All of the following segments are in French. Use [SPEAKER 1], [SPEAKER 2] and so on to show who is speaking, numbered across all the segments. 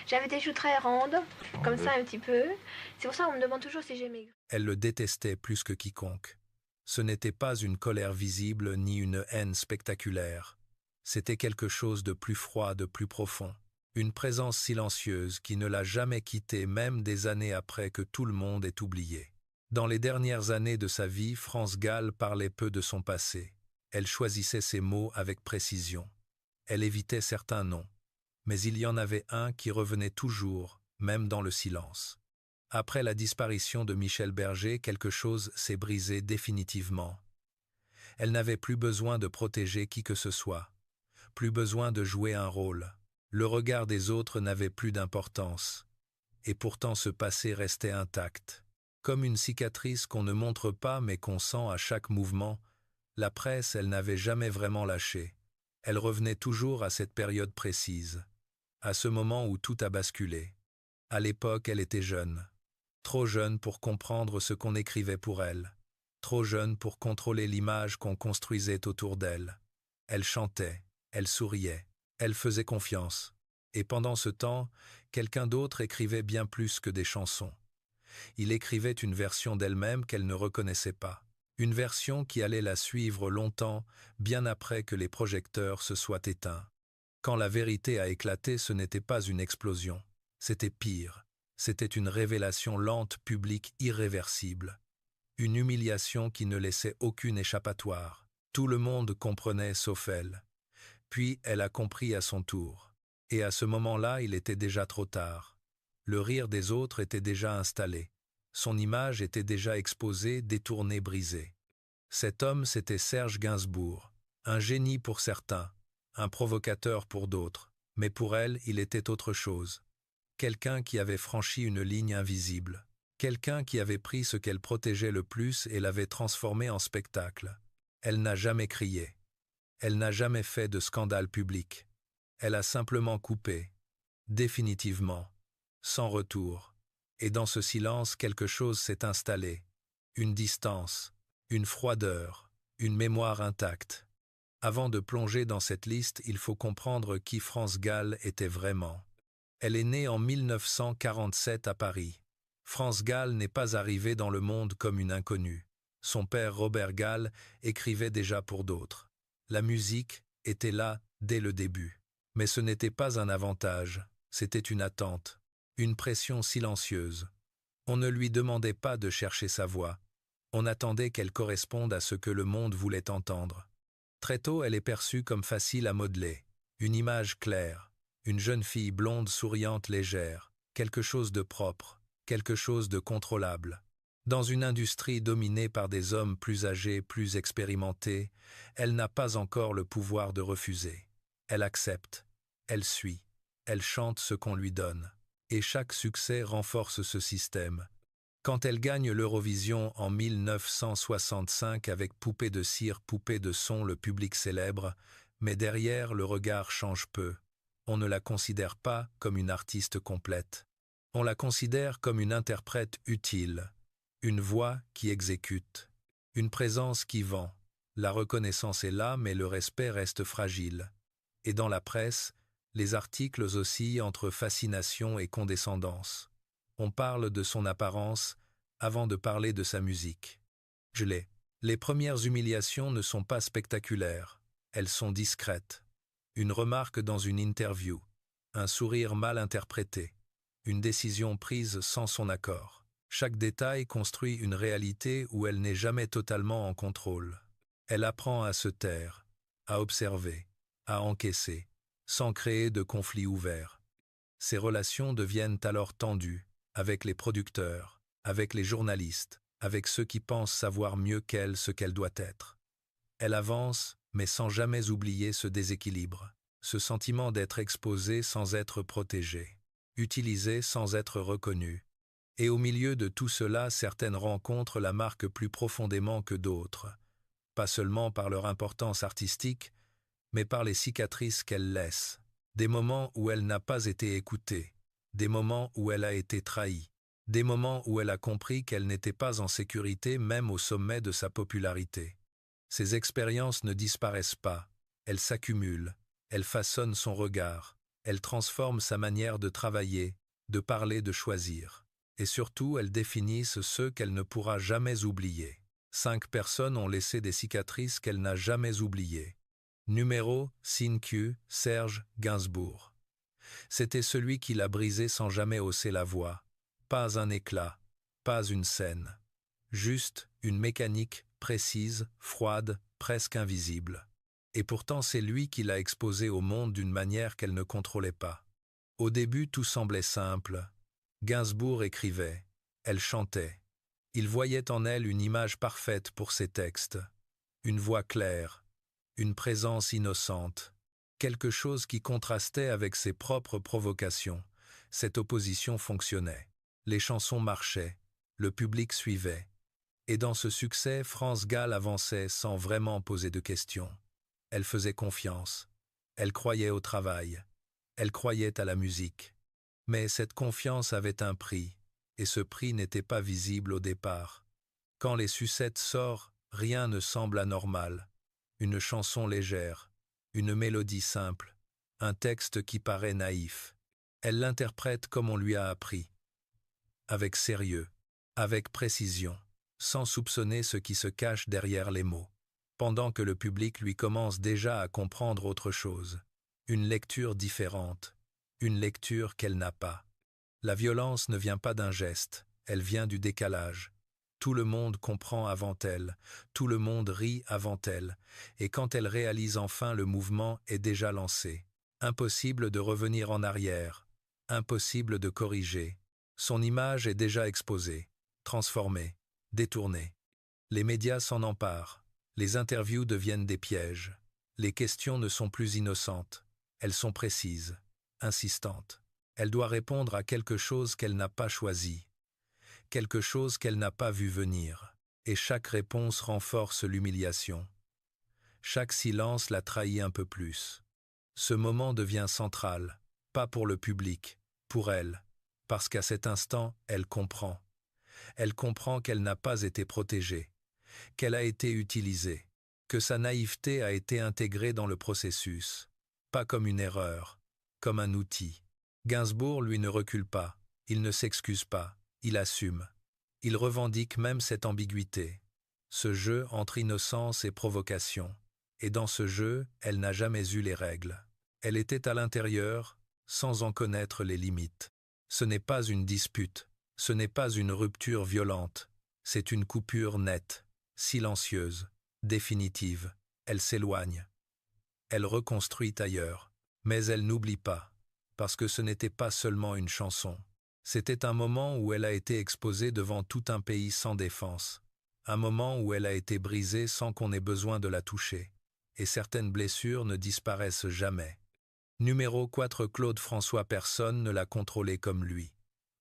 [SPEAKER 1] J'avais des joues très rondes, comme ça un petit peu. C'est pour ça qu'on me demande toujours si j'ai maigri.
[SPEAKER 2] Elle le détestait plus que quiconque. Ce n'était pas une colère visible ni une haine spectaculaire. C'était quelque chose de plus froid, de plus profond. Une présence silencieuse qui ne l'a jamais quitté même des années après que tout le monde ait oublié. Dans les dernières années de sa vie, France Gall parlait peu de son passé. Elle choisissait ses mots avec précision. Elle évitait certains noms. Mais il y en avait un qui revenait toujours, même dans le silence. Après la disparition de Michel Berger, quelque chose s'est brisé définitivement. Elle n'avait plus besoin de protéger qui que ce soit, plus besoin de jouer un rôle. Le regard des autres n'avait plus d'importance. Et pourtant ce passé restait intact. Comme une cicatrice qu'on ne montre pas mais qu'on sent à chaque mouvement, la presse, elle n'avait jamais vraiment lâché. Elle revenait toujours à cette période précise, à ce moment où tout a basculé. À l'époque, elle était jeune. Trop jeune pour comprendre ce qu'on écrivait pour elle. Trop jeune pour contrôler l'image qu'on construisait autour d'elle. Elle chantait, elle souriait, elle faisait confiance. Et pendant ce temps, quelqu'un d'autre écrivait bien plus que des chansons. Il écrivait une version d'elle-même qu'elle ne reconnaissait pas. Une version qui allait la suivre longtemps, bien après que les projecteurs se soient éteints. Quand la vérité a éclaté, ce n'était pas une explosion. C'était pire. C'était une révélation lente, publique, irréversible. Une humiliation qui ne laissait aucune échappatoire. Tout le monde comprenait sauf elle. Puis elle a compris à son tour. Et à ce moment-là, il était déjà trop tard. Le rire des autres était déjà installé. Son image était déjà exposée, détournée, brisée. Cet homme, c'était Serge Gainsbourg. Un génie pour certains, un provocateur pour d'autres. Mais pour elle, il était autre chose. Quelqu'un qui avait franchi une ligne invisible. Quelqu'un qui avait pris ce qu'elle protégeait le plus et l'avait transformé en spectacle. Elle n'a jamais crié. Elle n'a jamais fait de scandale public. Elle a simplement coupé, définitivement, sans retour. Et dans ce silence, quelque chose s'est installé. Une distance, une froideur, une mémoire intacte. Avant de plonger dans cette liste, il faut comprendre qui France Gall était vraiment. Elle est née en 1947 à Paris. France Gall n'est pas arrivée dans le monde comme une inconnue. Son père Robert Gall écrivait déjà pour d'autres. La musique était là dès le début. Mais ce n'était pas un avantage, c'était une attente, une pression silencieuse. On ne lui demandait pas de chercher sa voix. On attendait qu'elle corresponde à ce que le monde voulait entendre. Très tôt, elle est perçue comme facile à modeler, une image claire, une jeune fille blonde, souriante, légère, quelque chose de propre, quelque chose de contrôlable. Dans une industrie dominée par des hommes plus âgés, plus expérimentés, elle n'a pas encore le pouvoir de refuser. Elle accepte, elle suit, elle chante ce qu'on lui donne. Et chaque succès renforce ce système. Quand elle gagne l'Eurovision en 1965 avec Poupée de cire, Poupée de son, le public célèbre, mais derrière le regard change peu. On ne la considère pas comme une artiste complète. On la considère comme une interprète utile, une voix qui exécute, une présence qui vend. La reconnaissance est là, mais le respect reste fragile. Et dans la presse, les articles oscillent entre fascination et condescendance. On parle de son apparence avant de parler de sa musique. Les premières humiliations ne sont pas spectaculaires, elles sont discrètes. Une remarque dans une interview, un sourire mal interprété, une décision prise sans son accord. Chaque détail construit une réalité où elle n'est jamais totalement en contrôle. Elle apprend à se taire, à observer, à encaisser, sans créer de conflits ouverts. Ses relations deviennent alors tendues, avec les producteurs, avec les journalistes, avec ceux qui pensent savoir mieux qu'elle ce qu'elle doit être. Elle avance, mais sans jamais oublier ce déséquilibre, ce sentiment d'être exposée sans être protégée, utilisée sans être reconnue. Et au milieu de tout cela, certaines rencontrent la marque plus profondément que d'autres, pas seulement par leur importance artistique, mais par les cicatrices qu'elle laisse, des moments où elle n'a pas été écoutée, des moments où elle a été trahie, des moments où elle a compris qu'elle n'était pas en sécurité même au sommet de sa popularité. Ces expériences ne disparaissent pas, elles s'accumulent, elles façonnent son regard, Elle transforme sa manière de travailler, de parler, de choisir. Et surtout, elles définissent ceux qu'elle ne pourra jamais oublier. 5 personnes ont laissé des cicatrices qu'elle n'a jamais oubliées. Numéro 5, Serge Gainsbourg. C'était celui qui l'a brisé sans jamais hausser la voix. Pas un éclat, pas une scène. Juste une mécanique précise, froide, presque invisible. Et pourtant c'est lui qui l'a exposée au monde d'une manière qu'elle ne contrôlait pas. Au début tout semblait simple. Gainsbourg écrivait, elle chantait. Il voyait en elle une image parfaite pour ses textes. Une voix claire, une présence innocente, quelque chose qui contrastait avec ses propres provocations. Cette opposition fonctionnait. Les chansons marchaient, le public suivait. Et dans ce succès, France Gall avançait sans vraiment poser de questions. Elle faisait confiance. Elle croyait au travail. Elle croyait à la musique. Mais cette confiance avait un prix, et ce prix n'était pas visible au départ. Quand les sucettes sortent, rien ne semble anormal. Une chanson légère, une mélodie simple, un texte qui paraît naïf. Elle l'interprète comme on lui a appris, avec sérieux, avec précision, sans soupçonner ce qui se cache derrière les mots, pendant que le public lui commence déjà à comprendre autre chose, une lecture différente, une lecture qu'elle n'a pas. La violence ne vient pas d'un geste, elle vient du décalage. Tout le monde comprend avant elle, tout le monde rit avant elle, et quand elle réalise enfin le mouvement est déjà lancé. Impossible de revenir en arrière, impossible de corriger. Son image est déjà exposée, transformée, détournée. Les médias s'en emparent, les interviews deviennent des pièges. Les questions ne sont plus innocentes, elles sont précises, insistantes. Elle doit répondre à quelque chose qu'elle n'a pas choisi, quelque chose qu'elle n'a pas vu venir. Et chaque réponse renforce l'humiliation. Chaque silence la trahit un peu plus. Ce moment devient central, pas pour le public, pour elle, parce qu'à cet instant, elle comprend. Elle comprend qu'elle n'a pas été protégée, qu'elle a été utilisée, que sa naïveté a été intégrée dans le processus, pas comme une erreur, comme un outil. Gainsbourg, lui, ne recule pas, il ne s'excuse pas, il assume. Il revendique même cette ambiguïté, ce jeu entre innocence et provocation. Et dans ce jeu, elle n'a jamais eu les règles. Elle était à l'intérieur, sans en connaître les limites. Ce n'est pas une dispute, ce n'est pas une rupture violente, c'est une coupure nette, silencieuse, définitive. Elle s'éloigne. Elle reconstruit ailleurs, mais elle n'oublie pas, parce que ce n'était pas seulement une chanson. C'était un moment où elle a été exposée devant tout un pays sans défense, un moment où elle a été brisée sans qu'on ait besoin de la toucher, et certaines blessures ne disparaissent jamais. Numéro 4, Claude François. Personne ne l'a contrôlé comme lui.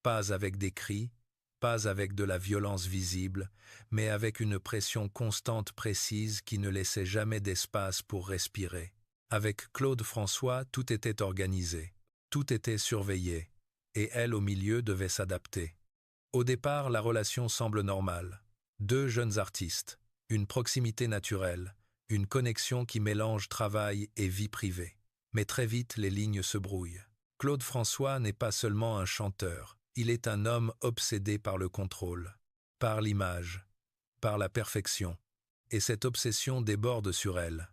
[SPEAKER 2] Pas avec des cris, pas avec de la violence visible, mais avec une pression constante précise qui ne laissait jamais d'espace pour respirer. Avec Claude François, tout était organisé, tout était surveillé, et elle au milieu devait s'adapter. Au départ, la relation semble normale. 2 jeunes artistes, une proximité naturelle, une connexion qui mélange travail et vie privée. Mais très vite, les lignes se brouillent. Claude François n'est pas seulement un chanteur, il est un homme obsédé par le contrôle, par l'image, par la perfection. Et cette obsession déborde sur elle.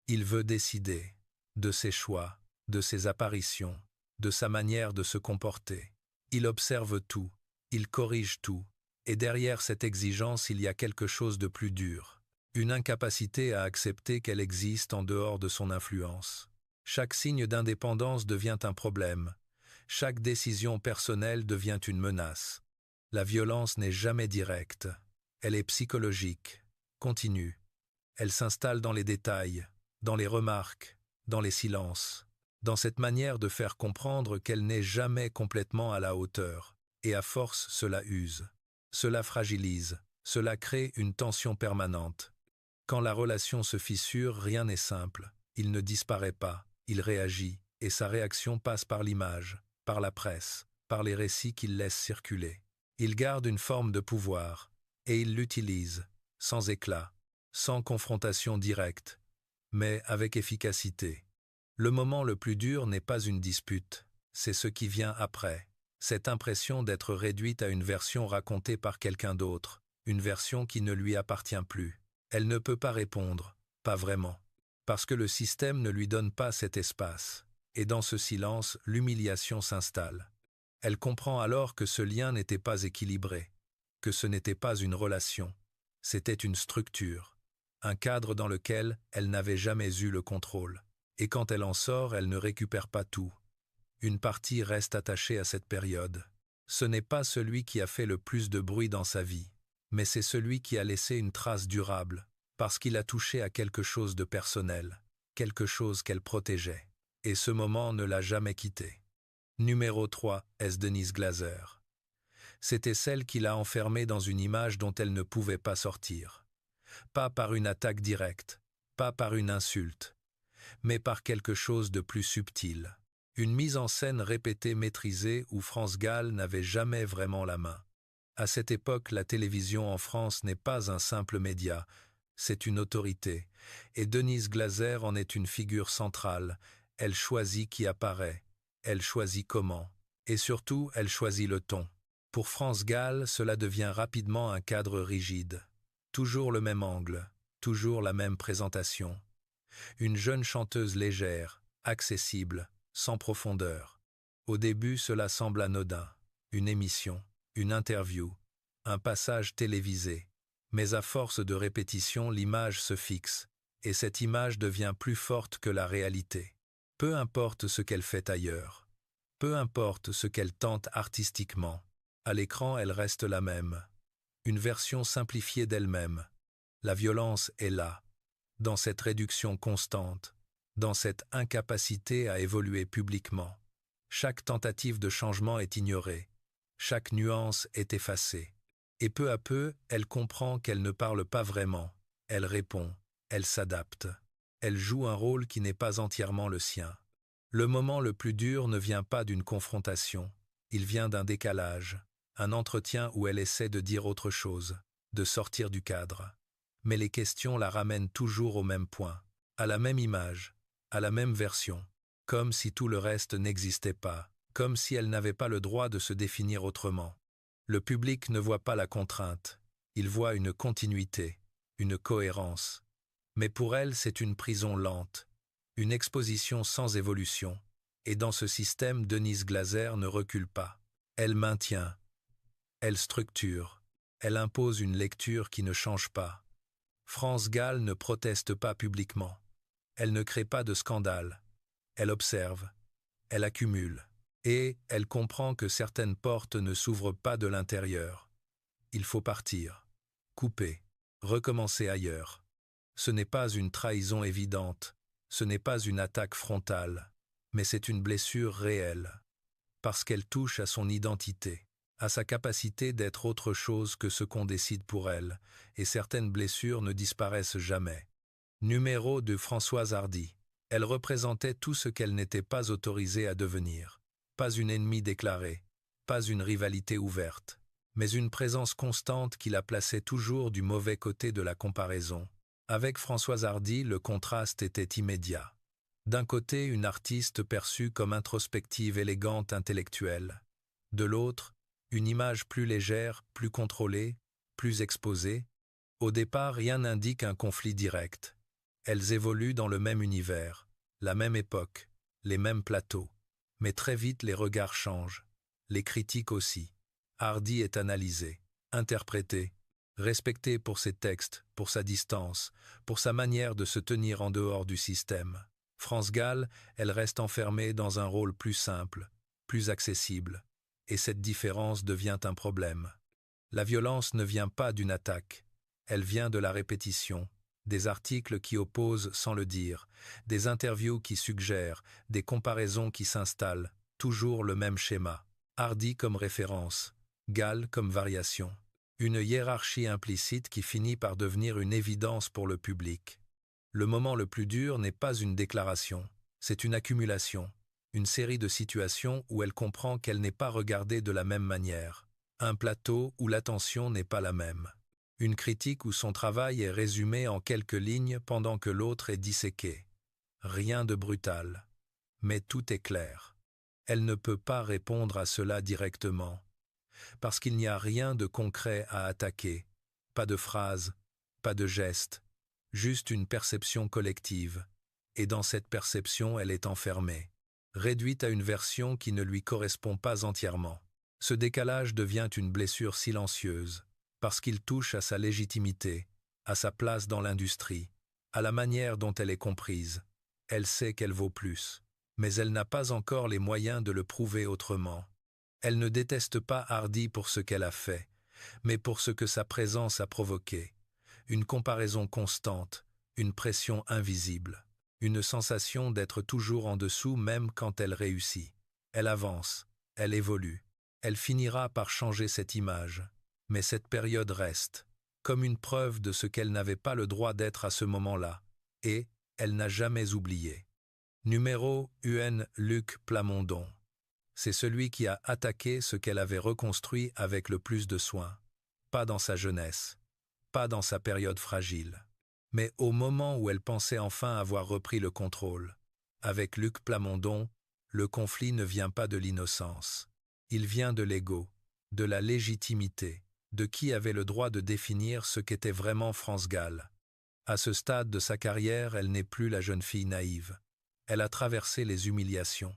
[SPEAKER 2] Il veut décider de ses choix, de ses apparitions, de sa manière de se comporter. Il observe tout, il corrige tout, et derrière cette exigence il y a quelque chose de plus dur, une incapacité à accepter qu'elle existe en dehors de son influence. Chaque signe d'indépendance devient un problème, chaque décision personnelle devient une menace. La violence n'est jamais directe, elle est psychologique, continue. Elle s'installe dans les détails, dans les remarques, dans les silences, dans cette manière de faire comprendre qu'elle n'est jamais complètement à la hauteur, et à force cela use. Cela fragilise, cela crée une tension permanente. Quand la relation se fissure, rien n'est simple, il ne disparaît pas, il réagit, et sa réaction passe par l'image, par la presse, par les récits qu'il laisse circuler. Il garde une forme de pouvoir, et il l'utilise, sans éclat, sans confrontation directe, mais avec efficacité. Le moment le plus dur n'est pas une dispute, c'est ce qui vient après. Cette impression d'être réduite à une version racontée par quelqu'un d'autre, une version qui ne lui appartient plus. Elle ne peut pas répondre, pas vraiment, parce que le système ne lui donne pas cet espace. Et dans ce silence, l'humiliation s'installe. Elle comprend alors que ce lien n'était pas équilibré, que ce n'était pas une relation, c'était une structure, un cadre dans lequel elle n'avait jamais eu le contrôle. Et quand elle en sort, elle ne récupère pas tout. Une partie reste attachée à cette période. Ce n'est pas celui qui a fait le plus de bruit dans sa vie, mais c'est celui qui a laissé une trace durable, parce qu'il a touché à quelque chose de personnel, quelque chose qu'elle protégeait. Et ce moment ne l'a jamais quitté. Numéro 3, est Denise Glaser. C'était celle qui l'a enfermée dans une image dont elle ne pouvait pas sortir. Pas par une attaque directe, pas par une insulte, mais par quelque chose de plus subtil. Une mise en scène répétée maîtrisée où France Gall n'avait jamais vraiment la main. À cette époque, la télévision en France n'est pas un simple média, c'est une autorité, et Denise Glaser en est une figure centrale. Elle choisit qui apparaît, elle choisit comment, et surtout, elle choisit le ton. Pour France Gall, cela devient rapidement un cadre rigide. Toujours le même angle, toujours la même présentation. Une jeune chanteuse légère, accessible, sans profondeur. Au début, cela semble anodin. Une émission, une interview, un passage télévisé. Mais à force de répétition, l'image se fixe, et cette image devient plus forte que la réalité. Peu importe ce qu'elle fait ailleurs, peu importe ce qu'elle tente artistiquement, à l'écran elle reste la même. Une version simplifiée d'elle-même. La violence est là, dans cette réduction constante, dans cette incapacité à évoluer publiquement. Chaque tentative de changement est ignorée, chaque nuance est effacée. Et peu à peu, elle comprend qu'elle ne parle pas vraiment, elle répond, elle s'adapte. Elle joue un rôle qui n'est pas entièrement le sien. Le moment le plus dur ne vient pas d'une confrontation, il vient d'un décalage, un entretien où elle essaie de dire autre chose, de sortir du cadre. Mais les questions la ramènent toujours au même point, à la même image, à la même version, comme si tout le reste n'existait pas, comme si elle n'avait pas le droit de se définir autrement. Le public ne voit pas la contrainte, il voit une continuité, une cohérence. Mais pour elle, c'est une prison lente, une exposition sans évolution. Et dans ce système, Denise Glaser ne recule pas. Elle maintient, elle structure, elle impose une lecture qui ne change pas. France Gall ne proteste pas publiquement. Elle ne crée pas de scandale. Elle observe, elle accumule. Et elle comprend que certaines portes ne s'ouvrent pas de l'intérieur. Il faut partir, couper, recommencer ailleurs. Ce n'est pas une trahison évidente, ce n'est pas une attaque frontale, mais c'est une blessure réelle, parce qu'elle touche à son identité, à sa capacité d'être autre chose que ce qu'on décide pour elle, et certaines blessures ne disparaissent jamais. Numéro de Françoise Hardy. Elle représentait tout ce qu'elle n'était pas autorisée à devenir. Pas une ennemie déclarée, pas une rivalité ouverte, mais une présence constante qui la plaçait toujours du mauvais côté de la comparaison. Avec Françoise Hardy, le contraste était immédiat. D'un côté, une artiste perçue comme introspective, élégante, intellectuelle. De l'autre, une image plus légère, plus contrôlée, plus exposée. Au départ, rien n'indique un conflit direct. Elles évoluent dans le même univers, la même époque, les mêmes plateaux. Mais très vite, les regards changent, les critiques aussi. Hardy est analysée, interprétée, respectée pour ses textes, pour sa distance, pour sa manière de se tenir en dehors du système. France Gall, elle reste enfermée dans un rôle plus simple, plus accessible, et cette différence devient un problème. La violence ne vient pas d'une attaque, elle vient de la répétition, des articles qui opposent sans le dire, des interviews qui suggèrent, des comparaisons qui s'installent, toujours le même schéma. Hardy comme référence, Gall comme variation. Une hiérarchie implicite qui finit par devenir une évidence pour le public. Le moment le plus dur n'est pas une déclaration, c'est une accumulation, une série de situations où elle comprend qu'elle n'est pas regardée de la même manière, un plateau où l'attention n'est pas la même. Une critique où son travail est résumé en quelques lignes pendant que l'autre est disséqué. Rien de brutal, Mais tout est clair. Elle ne peut pas répondre à cela directement, parce qu'il n'y a rien de concret à attaquer, pas de phrase, pas de geste, juste une perception collective. Et dans cette perception, elle est enfermée, réduite à une version qui ne lui correspond pas entièrement. Ce décalage devient une blessure silencieuse, parce qu'il touche à sa légitimité, à sa place dans l'industrie, à la manière dont elle est comprise. Elle sait qu'elle vaut plus, mais elle n'a pas encore les moyens de le prouver autrement. Elle ne déteste pas Hardy pour ce qu'elle a fait, mais pour ce que sa présence a provoqué. Une comparaison constante, une pression invisible, une sensation d'être toujours en dessous même quand elle réussit. Elle avance, elle évolue, elle finira par changer cette image, mais cette période reste, comme une preuve de ce qu'elle n'avait pas le droit d'être à ce moment-là, et elle n'a jamais oublié. Numéro UN Luc Plamondon. C'est celui qui a attaqué ce qu'elle avait reconstruit avec le plus de soin, pas dans sa jeunesse, pas dans sa période fragile, mais au moment où elle pensait enfin avoir repris le contrôle. Avec Luc Plamondon, le conflit ne vient pas de l'innocence. Il vient de l'ego, de la légitimité, de qui avait le droit de définir ce qu'était vraiment France Gall. À ce stade de sa carrière, elle n'est plus la jeune fille naïve. Elle a traversé les humiliations.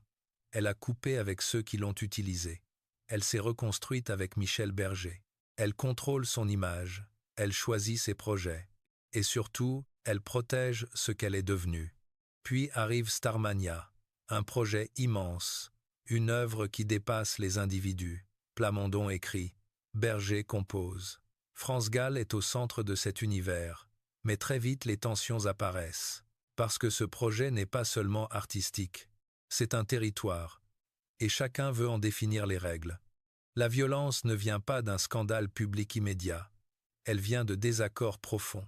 [SPEAKER 2] Elle a coupé avec ceux qui l'ont utilisée. Elle s'est reconstruite avec Michel Berger. Elle contrôle son image. Elle choisit ses projets. Et surtout, elle protège ce qu'elle est devenue. Puis arrive Starmania, un projet immense, une œuvre qui dépasse les individus. Plamondon écrit, Berger compose. France Gall est au centre de cet univers, mais très vite les tensions apparaissent, parce que ce projet n'est pas seulement artistique, c'est un territoire, et chacun veut en définir les règles. La violence ne vient pas d'un scandale public immédiat, elle vient de désaccords profonds,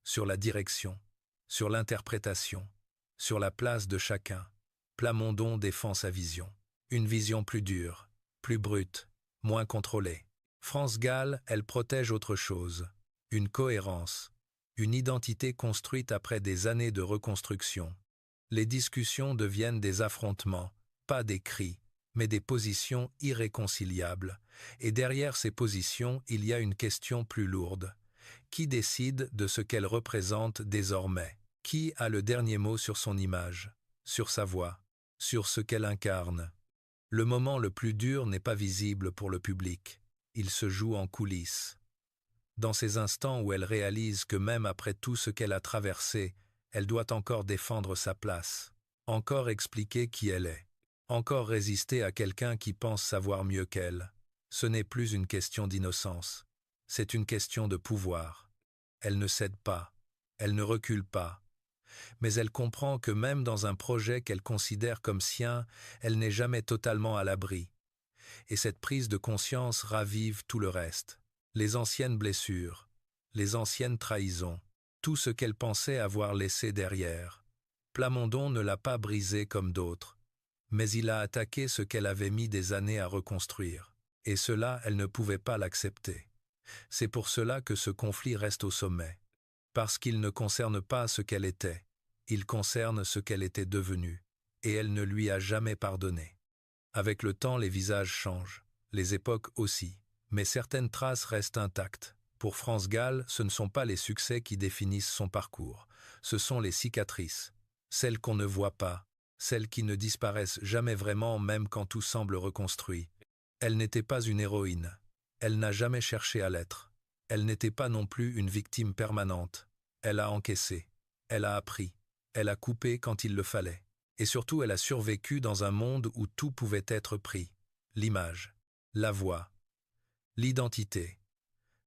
[SPEAKER 2] sur la direction, sur l'interprétation, sur la place de chacun. Plamondon défend sa vision. Une vision plus dure, plus brute, moins contrôlée. France Gall, elle protège autre chose. Une cohérence, une identité construite après des années de reconstruction. Les discussions deviennent des affrontements, pas des cris, mais des positions irréconciliables. Et derrière ces positions, il y a une question plus lourde. Qui décide de ce qu'elle représente désormais? Qui a le dernier mot sur son image, sur sa voix, sur ce qu'elle incarne? Le moment le plus dur n'est pas visible pour le public. Il se joue en coulisses. Dans ces instants où elle réalise que même après tout ce qu'elle a traversé, elle doit encore défendre sa place, encore expliquer qui elle est, encore résister à quelqu'un qui pense savoir mieux qu'elle. Ce n'est plus une question d'innocence, c'est une question de pouvoir. Elle ne cède pas, elle ne recule pas, mais elle comprend que même dans un projet qu'elle considère comme sien, elle n'est jamais totalement à l'abri. Et cette prise de conscience ravive tout le reste. Les anciennes blessures, les anciennes trahisons, tout ce qu'elle pensait avoir laissé derrière. Plamondon ne l'a pas brisé comme d'autres, mais il a attaqué ce qu'elle avait mis des années à reconstruire. Et cela, elle ne pouvait pas l'accepter. C'est pour cela que ce conflit reste au sommet. Parce qu'il ne concerne pas ce qu'elle était, il concerne ce qu'elle était devenue, et elle ne lui a jamais pardonné. Avec le temps, les visages changent, les époques aussi, mais certaines traces restent intactes. Pour France Gall, ce ne sont pas les succès qui définissent son parcours, ce sont les cicatrices, celles qu'on ne voit pas, celles qui ne disparaissent jamais vraiment même quand tout semble reconstruit. Elle n'était pas une héroïne, elle n'a jamais cherché à l'être, elle n'était pas non plus une victime permanente, elle a encaissé, elle a appris, elle a coupé quand il le fallait. Et surtout, elle a survécu dans un monde où tout pouvait être pris. L'image, la voix, l'identité.